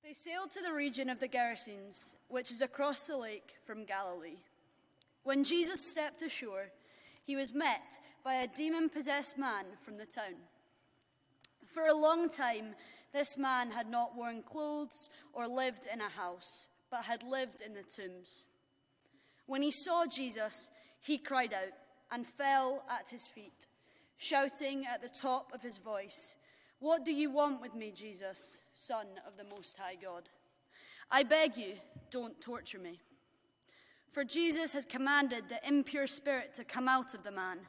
They sailed to the region of the Gerasenes, which is across the lake from Galilee. When Jesus stepped ashore, he was met by a demon-possessed man from the town. For a long time, this man had not worn clothes or lived in a house, but had lived in the tombs. When he saw Jesus, he cried out and fell at his feet, shouting at the top of his voice, "What do you want with me, Jesus, Son of the Most High God? I beg you, don't torture me." For Jesus had commanded the impure spirit to come out of the man.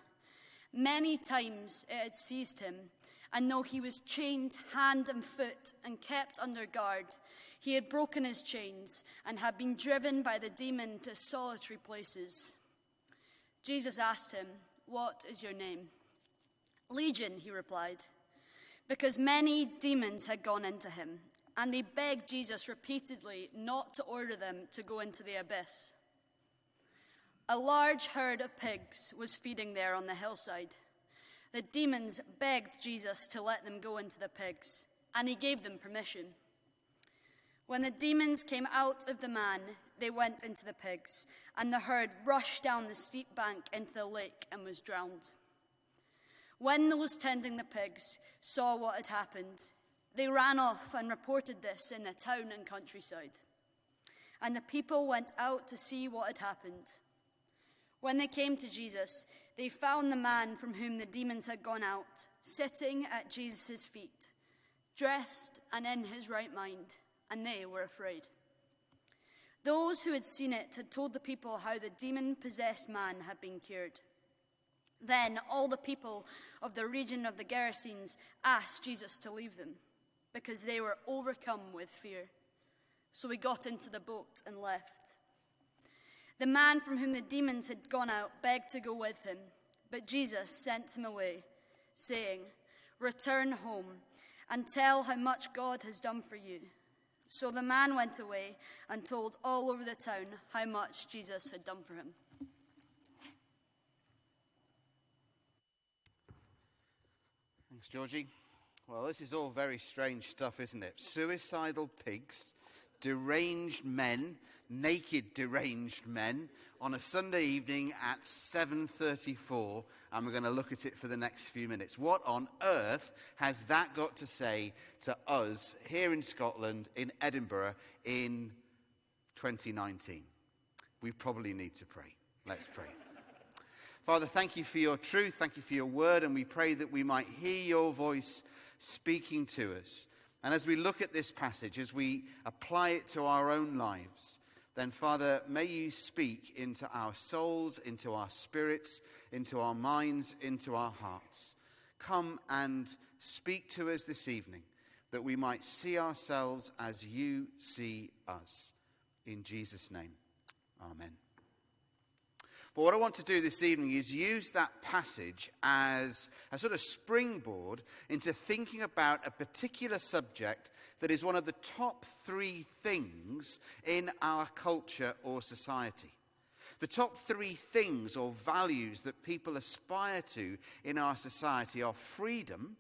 Many times it had seized him, and though he was chained hand and foot and kept under guard, he had broken his chains and had been driven by the demon to solitary places. Jesus asked him, "What is your name?" "Legion," he replied, because many demons had gone into him, and they begged Jesus repeatedly not to order them to go into the abyss. A large herd of pigs was feeding there on the hillside. The demons begged Jesus to let them go into the pigs, and he gave them permission. When the demons came out of the man, they went into the pigs, and the herd rushed down the steep bank into the lake and was drowned. When those tending the pigs saw what had happened, they ran off and reported this in the town and countryside. And the people went out to see what had happened. When they came to Jesus, they found the man from whom the demons had gone out, sitting at Jesus' feet, dressed and in his right mind, and they were afraid. Those who had seen it had told the people how the demon-possessed man had been cured. Then all the people of the region of the Gerasenes asked Jesus to leave them, because they were overcome with fear. So he got into the boat and left. The man from whom the demons had gone out begged to go with him, but Jesus sent him away, saying, "Return home and tell how much God has done for you." So the man went away and told all over the town how much Jesus had done for him. Thanks, Georgie. Well, this is all very strange stuff, isn't it? Suicidal pigs, deranged men, naked deranged men, on a Sunday evening at 7:34, and we're going to look at it for the next few minutes. What on earth has that got to say to us here in Scotland, in Edinburgh, in 2019? We probably need to pray. Let's pray. Father, thank you for your truth, thank you for your word, and we pray that we might hear your voice speaking to us. And as we look at this passage, as we apply it to our own lives, then, Father, may you speak into our souls, into our spirits, into our minds, into our hearts. Come and speak to us this evening, that we might see ourselves as you see us. In Jesus' name, amen. But what I want to do this evening is use that passage as a sort of springboard into thinking about a particular subject that is one of the top three things in our culture or society. The top three things or values that people aspire to in our society are freedom,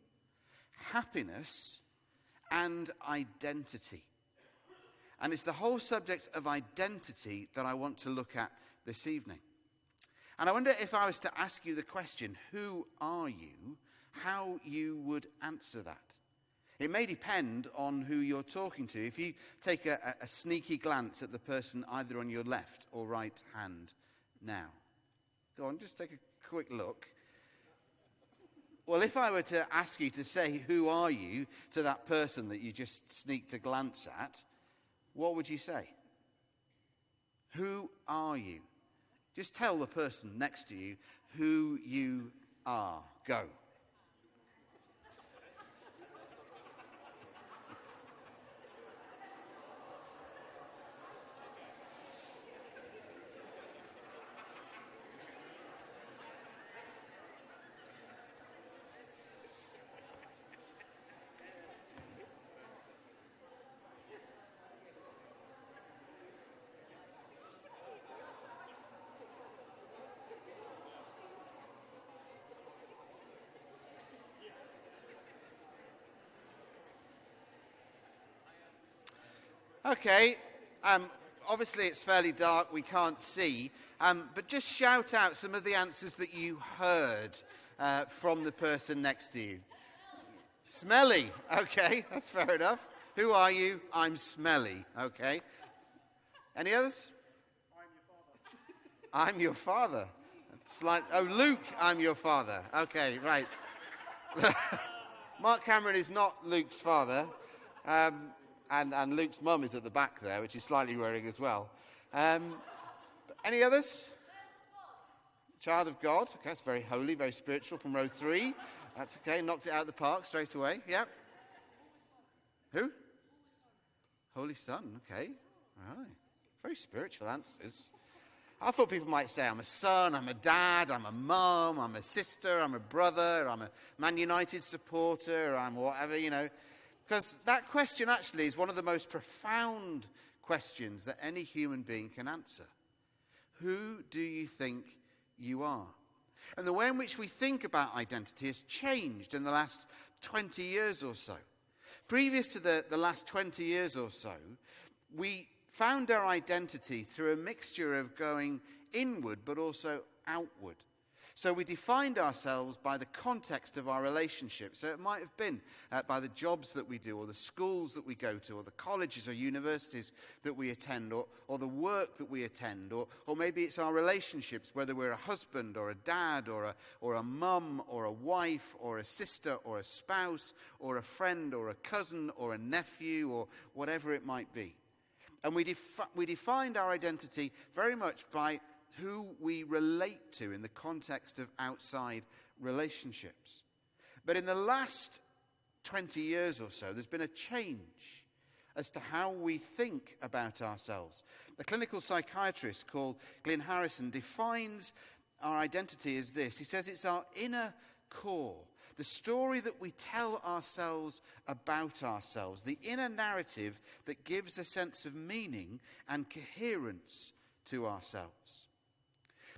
happiness, and identity. And it's the whole subject of identity that I want to look at this evening. And I wonder if I was to ask you the question, who are you, how you would answer that. It may depend on who you're talking to. If you take a sneaky glance at the person either on your left or right hand now. Go on, just take a quick look. Well, if I were to ask you to say, who are you, to that person that you just sneaked a glance at, what would you say? Who are you? Just tell the person next to you who you are. Go. Okay. Obviously, it's fairly dark. We can't see. But just shout out some of the answers that you heard from the person next to you. Smelly. Okay, that's fair enough. Who are you? I'm smelly. Okay. Any others? I'm your father. That's like, oh, Luke, I'm your father. Okay, right. Mark Cameron is not Luke's father. And Luke's mum is at the back there, which is slightly worrying as well. Any others? Child of God. Okay, that's very holy, very spiritual from row 3. That's okay. Knocked it out of the park straight away. Yep. Who? Holy Son. Okay. All right. Very spiritual answers. I thought people might say, I'm a son, I'm a dad, I'm a mum, I'm a sister, I'm a brother, I'm a Man United supporter, I'm whatever, you know. Because that question actually is one of the most profound questions that any human being can answer. Who do you think you are? And the way in which we think about identity has changed in the last 20 years or so. Previous to the last 20 years or so, we found our identity through a mixture of going inward but also outward. So we defined ourselves by the context of our relationships. So it might have been by the jobs that we do, or the schools that we go to, or the colleges or universities that we attend, or the work that we attend, or maybe it's our relationships, whether we're a husband or a dad or a mum or a wife or a sister or a spouse or a friend or a cousin or a nephew or whatever it might be. And we defined our identity very much by who we relate to in the context of outside relationships. But in the last 20 years or so, there's been a change as to how we think about ourselves. A clinical psychiatrist called Glyn Harrison defines our identity as this. He says it's our inner core, the story that we tell ourselves about ourselves, the inner narrative that gives a sense of meaning and coherence to ourselves.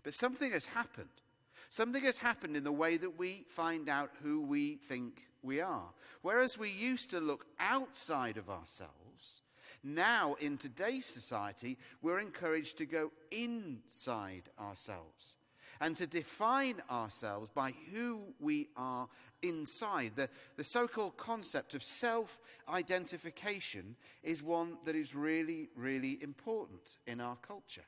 But something has happened. Something has happened in the way that we find out who we think we are. Whereas we used to look outside of ourselves, now in today's society, we're encouraged to go inside ourselves and to define ourselves by who we are inside. The so-called concept of self-identification is one that is really, really important in our culture.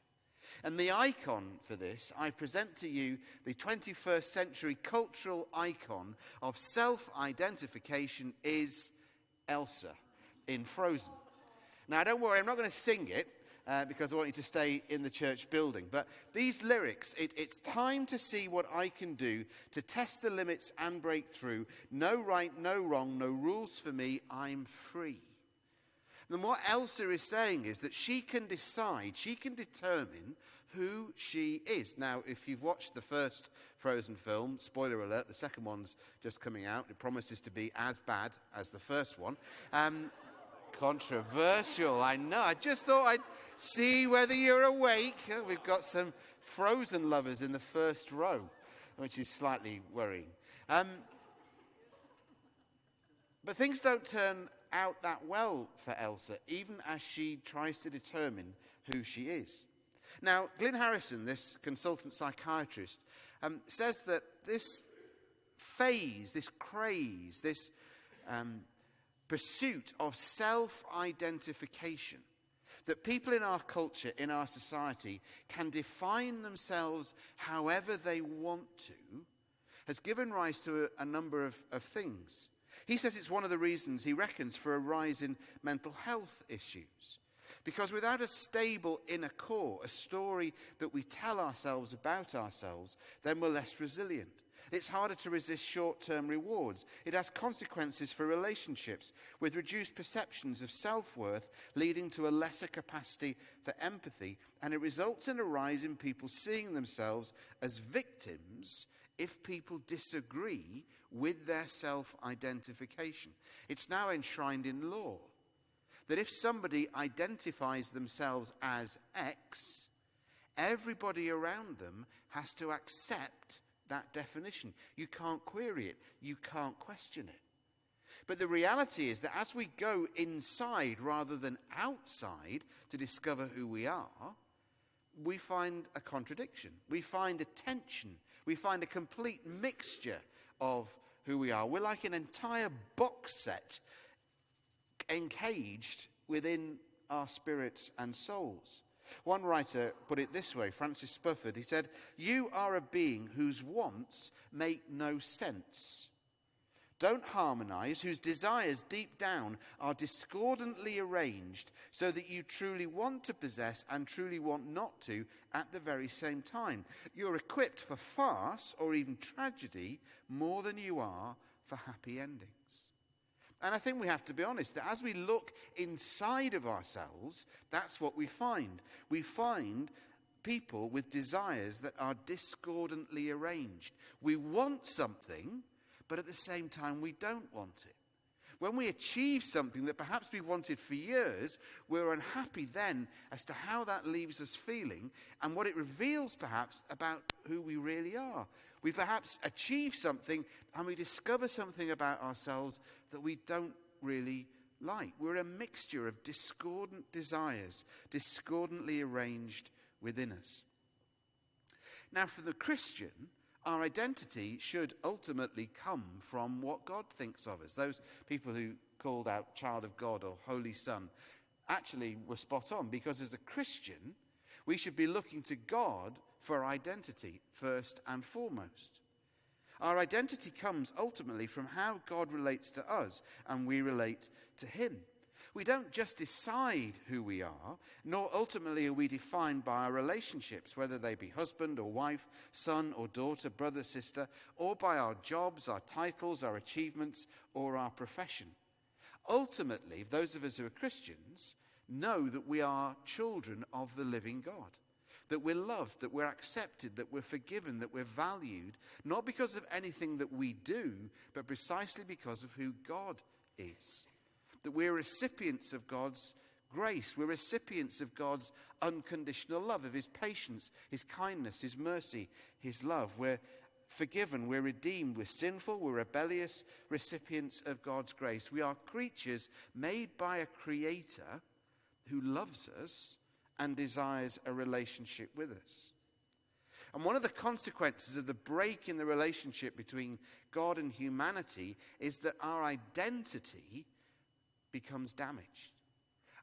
And the icon for this, I present to you the 21st century cultural icon of self-identification, is Elsa in Frozen. Now, don't worry, I'm not going to sing it because I want you to stay in the church building. But these lyrics, it's time to see what I can do to test the limits and break through. No right, no wrong, no rules for me, I'm free. And what Elsa is saying is that she can decide, she can determine who she is. Now, if you've watched the first Frozen film, spoiler alert, the second one's just coming out. It promises to be as bad as the first one. Controversial, I know. I just thought I'd see whether you're awake. We've got some Frozen lovers in the first row, which is slightly worrying. But things don't turn out that well for Elsa, even as she tries to determine who she is. Now, Glyn Harrison, this consultant psychiatrist, says that this phase, this craze, this pursuit of self-identification, that people in our culture, in our society, can define themselves however they want to, has given rise to a number of things. He says it's one of the reasons, he reckons, for a rise in mental health issues. Because without a stable inner core, a story that we tell ourselves about ourselves, then we're less resilient. It's harder to resist short-term rewards. It has consequences for relationships, with reduced perceptions of self-worth, leading to a lesser capacity for empathy, and it results in a rise in people seeing themselves as victims if people disagree with their self-identification. It's now enshrined in law that if somebody identifies themselves as X, everybody around them has to accept that definition. You can't query it. You can't question it. But the reality is that as we go inside rather than outside to discover who we are, we find a contradiction. We find a tension. We find a complete mixture of who we are. We're like an entire box set encaged within our spirits and souls. One writer put it this way, Francis Spufford. He said, "You are a being whose wants make no sense, don't harmonize, whose desires deep down are discordantly arranged so that you truly want to possess and truly want not to at the very same time. You're equipped for farce or even tragedy more than you are for happy endings." And I think we have to be honest that as we look inside of ourselves, that's what we find. We find people with desires that are discordantly arranged. We want something, but at the same time we don't want it. When we achieve something that perhaps we've wanted for years, we're unhappy then as to how that leaves us feeling and what it reveals perhaps about who we really are. We perhaps achieve something and we discover something about ourselves that we don't really like. We're a mixture of discordant desires, discordantly arranged within us. Now, for the Christian, our identity should ultimately come from what God thinks of us. Those people who called out child of God or Holy Son actually were spot on, because as a Christian, we should be looking to God for identity first and foremost. Our identity comes ultimately from how God relates to us and we relate to him. We don't just decide who we are, nor ultimately are we defined by our relationships, whether they be husband or wife, son or daughter, brother, sister, or by our jobs, our titles, our achievements, or our profession. Ultimately, those of us who are Christians know that we are children of the living God, that we're loved, that we're accepted, that we're forgiven, that we're valued, not because of anything that we do, but precisely because of who God is. That we're recipients of God's grace. We're recipients of God's unconditional love, of his patience, his kindness, his mercy, his love. We're forgiven, we're redeemed, we're sinful, we're rebellious recipients of God's grace. We are creatures made by a creator who loves us and desires a relationship with us. And one of the consequences of the break in the relationship between God and humanity is that our identity becomes damaged.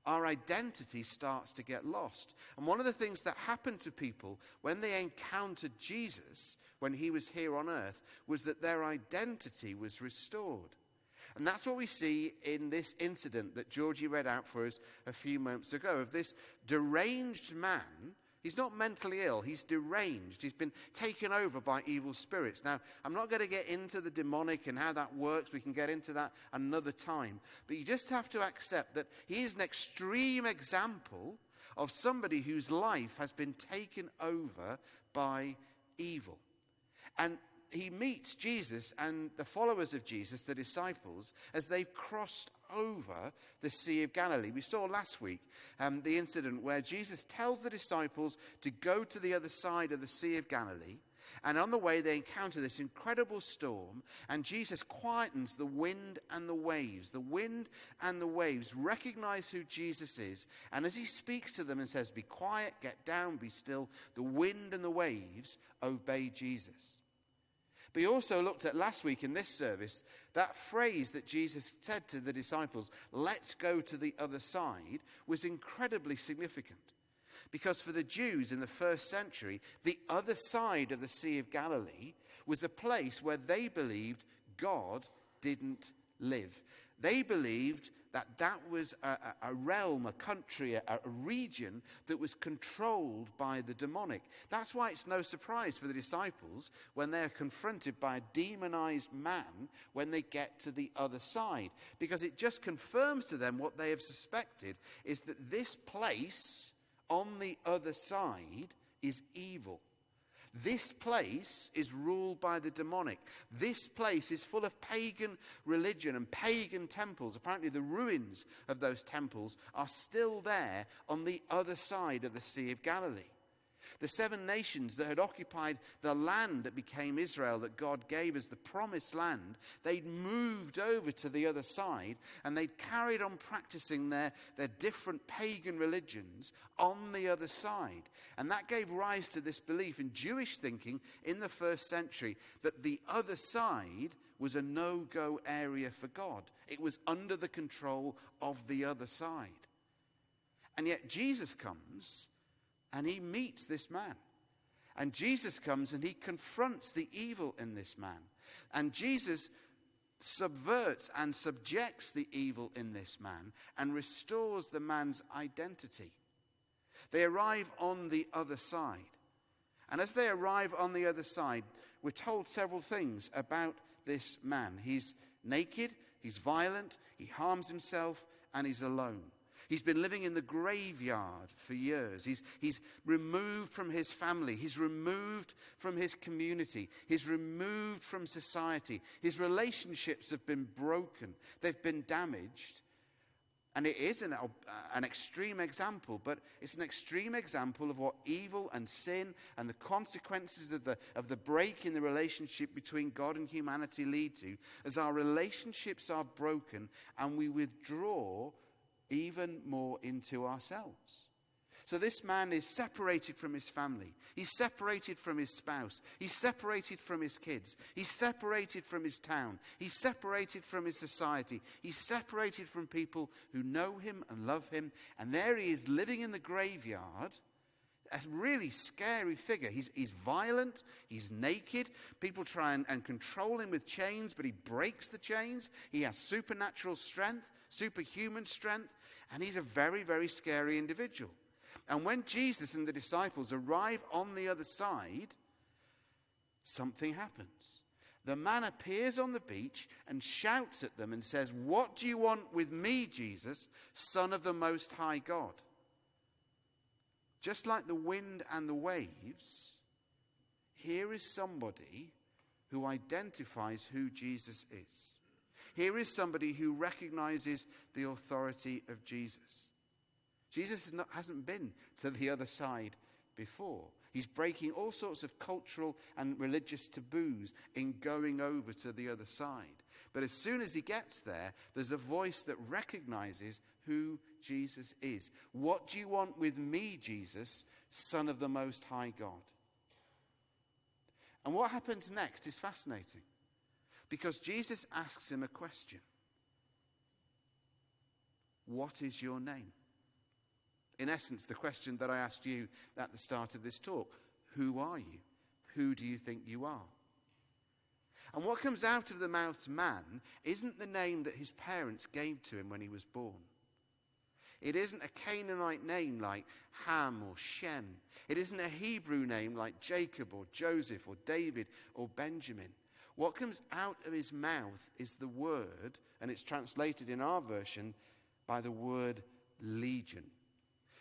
Our identity starts to get lost. And one of the things that happened to people when they encountered Jesus, when he was here on earth, was that their identity was restored. And that's what we see in this incident that Georgie read out for us a few moments ago, of this deranged man. He's not mentally ill, he's deranged. He's been taken over by evil spirits. Now, I'm not going to get into the demonic and how that works. We can get into that another time. But you just have to accept that he is an extreme example of somebody whose life has been taken over by evil. And he meets Jesus and the followers of Jesus, the disciples, as they've crossed over the Sea of Galilee. We saw last week the incident where Jesus tells the disciples to go to the other side of the Sea of Galilee. And on the way, they encounter this incredible storm, and Jesus quietens the wind and the waves. The wind and the waves recognize who Jesus is. And as he speaks to them and says, "Be quiet, get down, be still," the wind and the waves obey Jesus. But we also looked at last week in this service, that phrase that Jesus said to the disciples, "Let's go to the other side," was incredibly significant. Because for the Jews in the first century, the other side of the Sea of Galilee was a place where they believed God didn't live. They believed that that was a realm, a country, a region that was controlled by the demonic. That's why it's no surprise for the disciples when they're confronted by a demonized man when they get to the other side. Because it just confirms to them what they have suspected, is that this place on the other side is evil. This place is ruled by the demonic. This place is full of pagan religion and pagan temples. Apparently the ruins of those temples are still there on the other side of the Sea of Galilee. The 7 nations that had occupied the land that became Israel, that God gave as the promised land, they'd moved over to the other side, and they'd carried on practicing their different pagan religions on the other side. And that gave rise to this belief in Jewish thinking in the first century that the other side was a no-go area for God. It was under the control of the other side. And yet Jesus comes and he meets this man. And Jesus comes and he confronts the evil in this man. And Jesus subverts and subjects the evil in this man and restores the man's identity. They arrive on the other side. And as they arrive on the other side, we're told several things about this man. He's naked, he's violent, he harms himself, and he's alone. He's been living in the graveyard for years. He's removed from his family. He's removed from his community. He's removed from society. His relationships have been broken. They've been damaged. And it is an extreme example, but it's an extreme example of what evil and sin and the consequences of the break in the relationship between God and humanity lead to, as our relationships are broken and we withdraw even more into ourselves. So this man is separated from his family. He's separated from his spouse. He's separated from his kids. He's separated from his town. He's separated from his society. He's separated from people who know him and love him. And there he is living in the graveyard, a really scary figure. He's violent. He's naked. People try and control him with chains, but he breaks the chains. He has supernatural strength, superhuman strength, and he's a very, very scary individual. And when Jesus and the disciples arrive on the other side, something happens. The man appears on the beach and shouts at them and says, "What do you want with me, Jesus, Son of the Most High God?" Just like the wind and the waves, here is somebody who identifies who Jesus is. Here is somebody who recognizes the authority of Jesus. Jesus hasn't been to the other side before. He's breaking all sorts of cultural and religious taboos in going over to the other side. But as soon as he gets there, there's a voice that recognizes who Jesus is. "What do you want with me, Jesus, Son of the Most High God?" And what happens next is fascinating, because Jesus asks him a question. What is your name? In essence, the question that I asked you at the start of this talk. Who are you? Who do you think you are? And what comes out of the mouth's man isn't the name that his parents gave to him when he was born. It isn't a Canaanite name like Ham or Shem. It isn't a Hebrew name like Jacob or Joseph or David or Benjamin. What comes out of his mouth is the word, and it's translated in our version by the word Legion.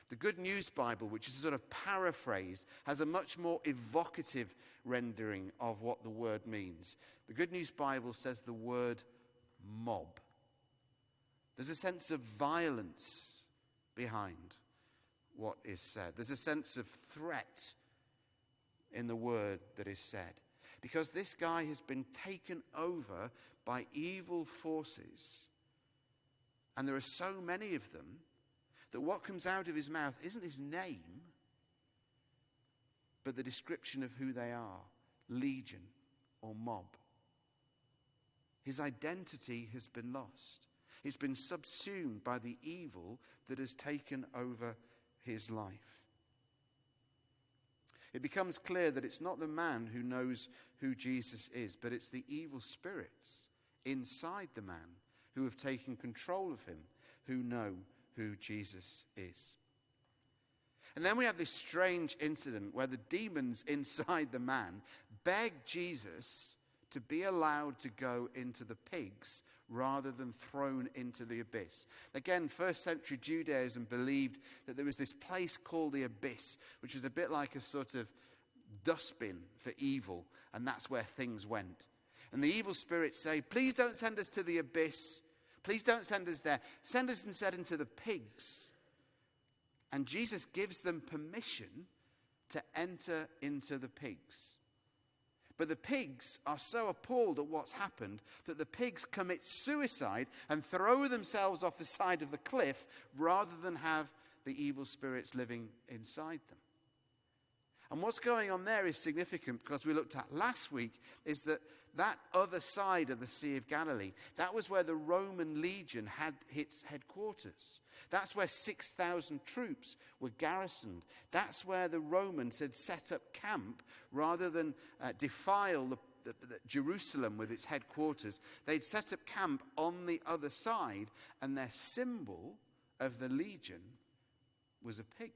The Good News Bible, which is a sort of paraphrase, has a much more evocative rendering of what the word means. The Good News Bible says the word mob. There's a sense of violence behind what is said. There's a sense of threat in the word that is said. Because this guy has been taken over by evil forces. And there are so many of them that what comes out of his mouth isn't his name, but the description of who they are, legion or mob. His identity has been lost. It's been subsumed by the evil that has taken over his life. It becomes clear that it's not the man who knows who Jesus is, but it's the evil spirits inside the man who have taken control of him, who know who Jesus is. And then we have this strange incident where the demons inside the man beg Jesus to be allowed to go into the pigs rather than thrown into the abyss. Again, first century Judaism believed that there was this place called the abyss, which was a bit like a sort of dustbin for evil, and that's where things went. And the evil spirits say, "Please don't send us to the abyss. Please don't send us there. Send us instead into the pigs." And Jesus gives them permission to enter into the pigs. But the pigs are so appalled at what's happened that the pigs commit suicide and throw themselves off the side of the cliff rather than have the evil spirits living inside them. And what's going on there is significant because we looked at last week is that other side of the Sea of Galilee, that was where the Roman legion had its headquarters. That's where 6,000 troops were garrisoned. That's where the Romans had set up camp rather than defile Jerusalem with its headquarters. They'd set up camp on the other side, and their symbol of the legion was a pig.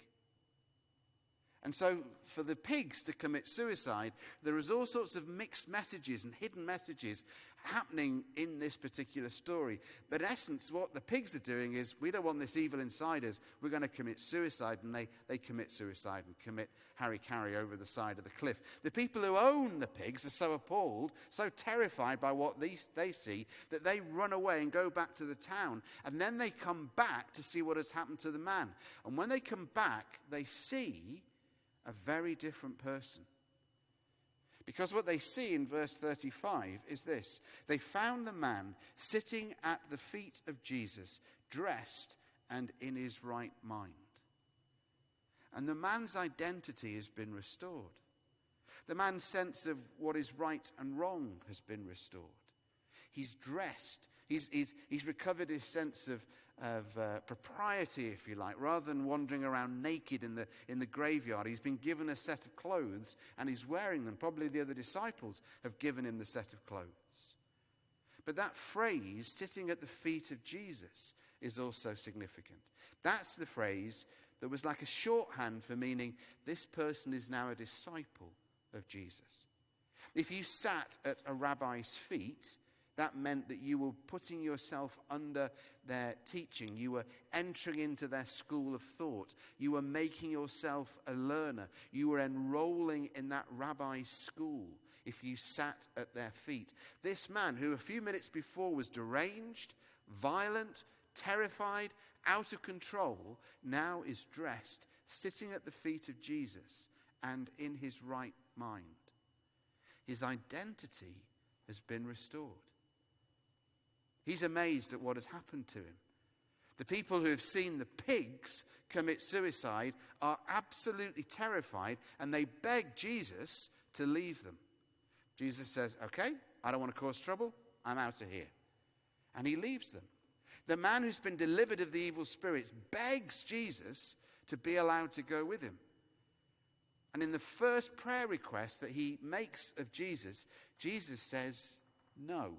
And so for the pigs to commit suicide, there is all sorts of mixed messages and hidden messages happening in this particular story. But in essence, what the pigs are doing is, we don't want this evil inside us. We're going to commit suicide. And they commit suicide and commit harry-carry over the side of the cliff. The people who own the pigs are so appalled, so terrified by what they see, that they run away and go back to the town. And then they come back to see what has happened to the man. And when they come back, they see a very different person. Because what they see in verse 35 is this: they found the man sitting at the feet of Jesus, dressed and in his right mind. And the man's identity has been restored. The man's sense of what is right and wrong has been restored. He's dressed. He's recovered his sense of propriety, if you like. Rather than wandering around naked in the graveyard, he's been given a set of clothes and he's wearing them. Probably the other disciples have given him the set of clothes. But that phrase, sitting at the feet of Jesus, is also significant. That's the phrase that was like a shorthand for meaning this person is now a disciple of Jesus. If you sat at a rabbi's feet, that meant that you were putting yourself under their teaching. You were entering into their school of thought. You were making yourself a learner. You were enrolling in that rabbi's school if you sat at their feet. This man, who a few minutes before was deranged, violent, terrified, out of control, now is dressed, sitting at the feet of Jesus and in his right mind. His identity has been restored. He's amazed at what has happened to him. The people who have seen the pigs commit suicide are absolutely terrified, and they beg Jesus to leave them. Jesus says, okay, I don't want to cause trouble. I'm out of here. And he leaves them. The man who's been delivered of the evil spirits begs Jesus to be allowed to go with him. And in the first prayer request that he makes of Jesus, Jesus says, no.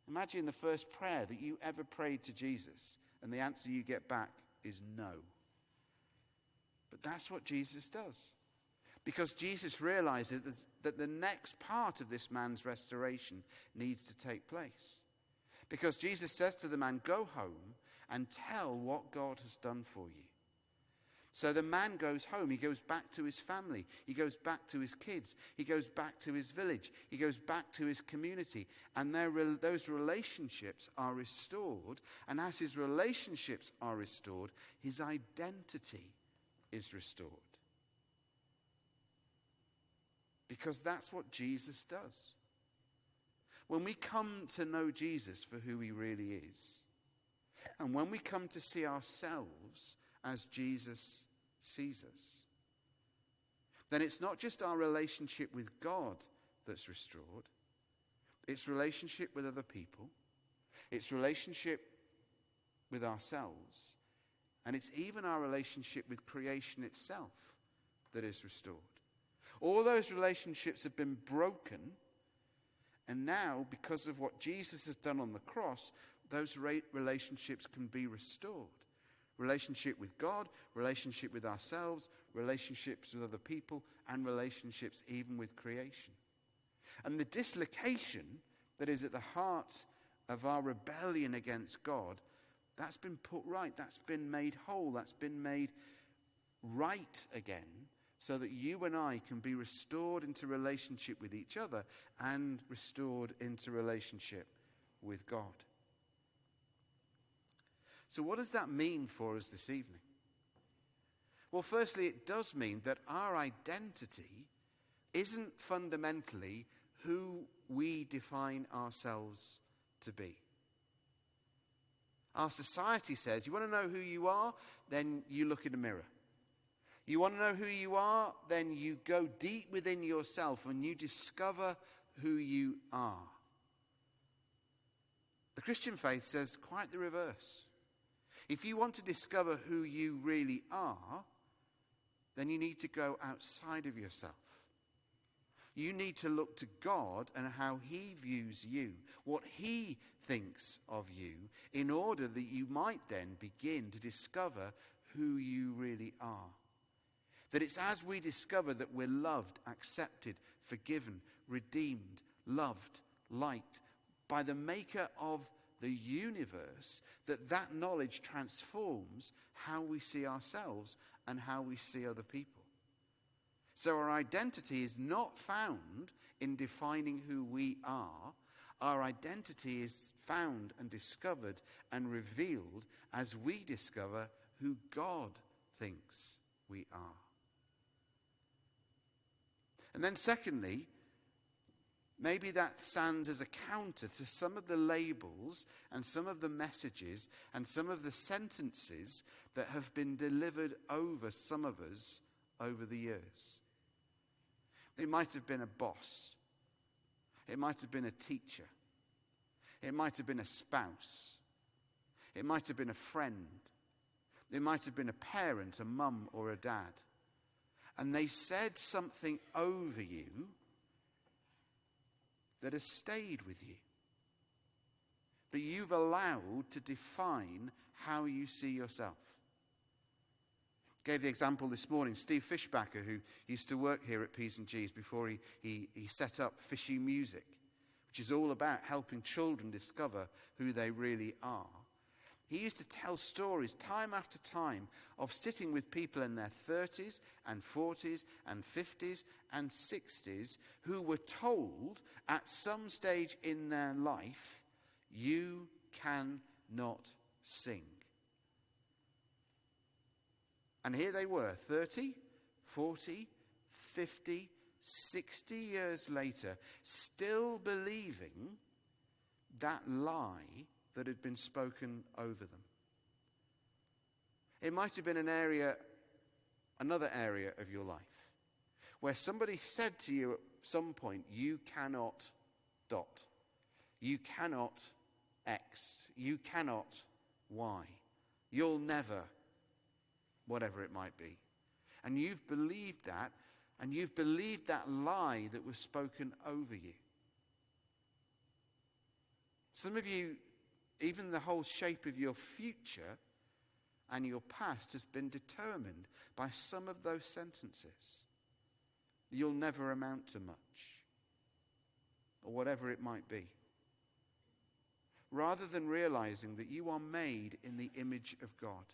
Imagine the first prayer that you ever prayed to Jesus, and the answer you get back is no. But that's what Jesus does. Because Jesus realizes that the next part of this man's restoration needs to take place. Because Jesus says to the man, go home and tell what God has done for you. So the man goes home. He goes back to his family. He goes back to his kids. He goes back to his village. He goes back to his community. And those relationships are restored. And as his relationships are restored, his identity is restored. Because that's what Jesus does. When we come to know Jesus for who he really is, and when we come to see ourselves as Jesus sees us, then it's not just our relationship with God that's restored. It's relationship with other people. It's relationship with ourselves. And it's even our relationship with creation itself that is restored. All those relationships have been broken. And now, because of what Jesus has done on the cross, those relationships can be restored. Relationship with God, relationship with ourselves, relationships with other people, and relationships even with creation. And the dislocation that is at the heart of our rebellion against God, that's been put right, that's been made whole, that's been made right again, so that you and I can be restored into relationship with each other and restored into relationship with God. So what does that mean for us this evening? Well, firstly, it does mean that our identity isn't fundamentally who we define ourselves to be. Our society says, you want to know who you are? Then you look in a mirror. You want to know who you are? Then you go deep within yourself and you discover who you are. The Christian faith says quite the reverse. If you want to discover who you really are, then you need to go outside of yourself. You need to look to God and how he views you, what he thinks of you, in order that you might then begin to discover who you really are. That it's as we discover that we're loved, accepted, forgiven, redeemed, loved, liked by the maker of the universe, that knowledge transforms how we see ourselves and how we see other people. So our identity is not found in defining who we are. Our identity is found and discovered and revealed as we discover who God thinks we are. And then secondly, maybe that stands as a counter to some of the labels and some of the messages and some of the sentences that have been delivered over some of us over the years. It might have been a boss. It might have been a teacher. It might have been a spouse. It might have been a friend. It might have been a parent, a mum or a dad. And they said something over you that has stayed with you, that you've allowed to define how you see yourself. Gave the example this morning, Steve Fishbacker, who used to work here at P's and G's before he set up Fishy Music, which is all about helping children discover who they really are. He used to tell stories time after time of sitting with people in their 30s and 40s and 50s and 60s who were told at some stage in their life, you cannot sing. And here they were, 30, 40, 50, 60 years later, still believing that lie that had been spoken over them. It might have been another area of your life, where somebody said to you at some point, you cannot ... You cannot X. You cannot Y. You'll never... whatever it might be. And you've believed that, and you've believed that lie that was spoken over you. Some of you, even the whole shape of your future and your past has been determined by some of those sentences. You'll never amount to much, or whatever it might be. Rather than realizing that you are made in the image of God,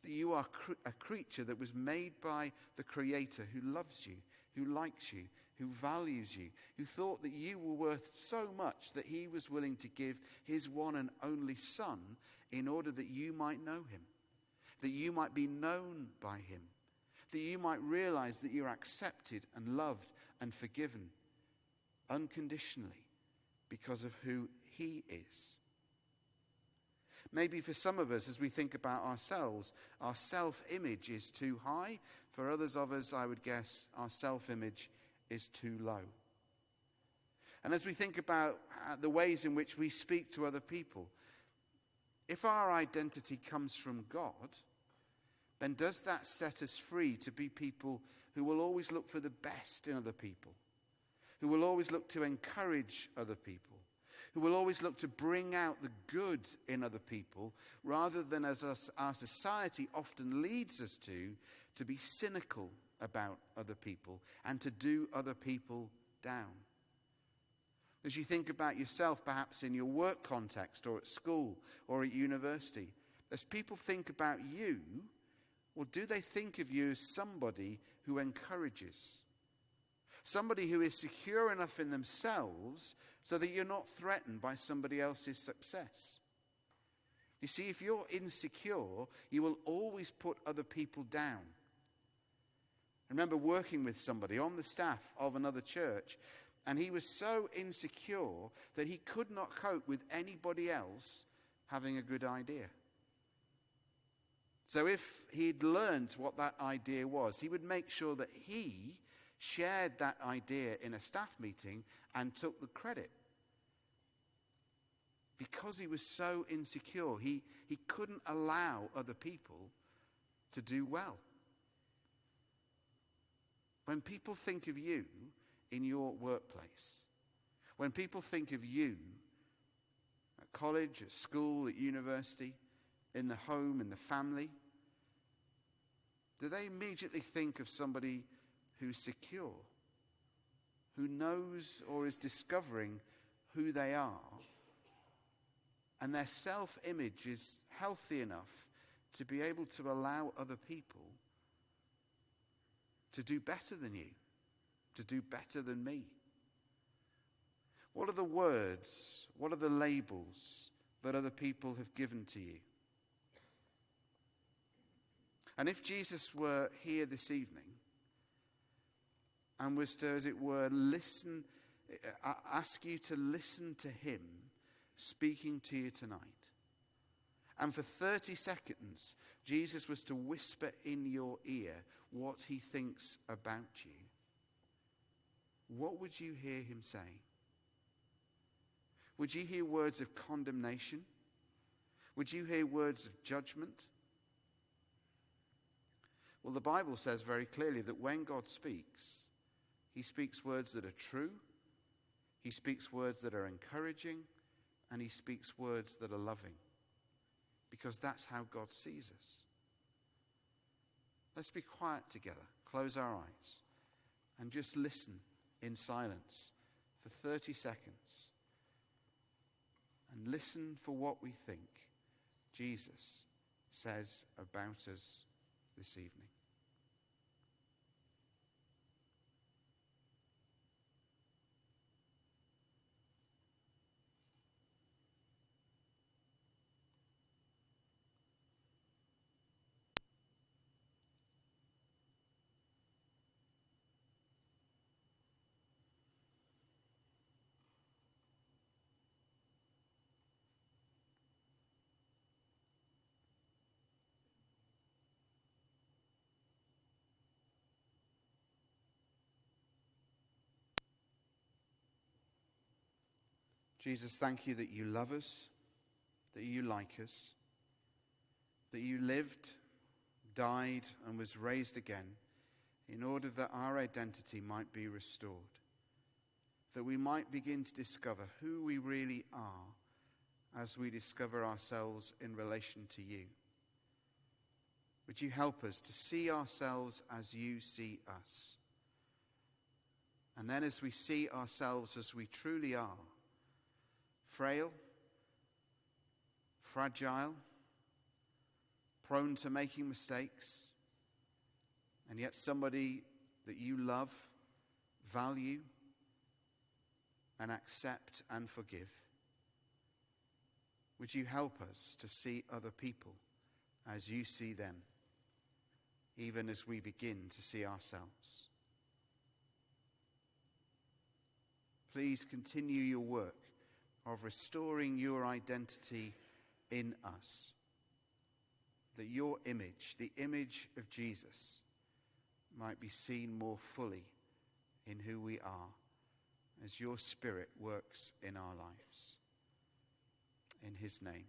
that you are a creature that was made by the Creator who loves you, who likes you, who values you, who thought that you were worth so much that he was willing to give his one and only Son in order that you might know him, that you might be known by him, that you might realize that you're accepted and loved and forgiven unconditionally because of who he is. Maybe for some of us, as we think about ourselves, our self-image is too high. For others of us, I would guess, our self-image is too low. And as we think about the ways in which we speak to other people, if our identity comes from God, then does that set us free to be people who will always look for the best in other people, who will always look to encourage other people, who will always look to bring out the good in other people, rather than, as our society often leads us to be cynical about other people and to do other people down? As you think about yourself, perhaps in your work context or at school or at university, as people think about you, well, do they think of you as somebody who encourages? Somebody who is secure enough in themselves so that you're not threatened by somebody else's success? You see, if you're insecure, you will always put other people down. I remember working with somebody on the staff of another church, and he was so insecure that he could not cope with anybody else having a good idea. So if he'd learned what that idea was, he would make sure that he shared that idea in a staff meeting and took the credit. Because he was so insecure, he couldn't allow other people to do well. When people think of you in your workplace, when people think of you at college, at school, at university, in the home, in the family, do they immediately think of somebody who's secure, who knows or is discovering who they are, and their self-image is healthy enough to be able to allow other people to do better than you, to do better than me? What are the words, what are the labels that other people have given to you? And if Jesus were here this evening and was to, as it were, ask you to listen to him speaking to you tonight, and for 30 seconds Jesus was to whisper in your ear what he thinks about you, what would you hear him saying? Would you hear words of condemnation? Would you hear words of judgment? Well, the Bible says very clearly that when God speaks, he speaks words that are true, he speaks words that are encouraging, and he speaks words that are loving, because that's how God sees us. Let's be quiet together, close our eyes, and just listen in silence for 30 seconds. And listen for what we think Jesus says about us this evening. Jesus, thank you that you love us, that you like us, that you lived, died, and was raised again in order that our identity might be restored, that we might begin to discover who we really are as we discover ourselves in relation to you. Would you help us to see ourselves as you see us? And then as we see ourselves as we truly are, frail, fragile, prone to making mistakes, and yet somebody that you love, value, and accept and forgive. Would you help us to see other people as you see them, even as we begin to see ourselves? Please continue your work of restoring your identity in us, that your image, the image of Jesus, might be seen more fully in who we are as your Spirit works in our lives. In his name.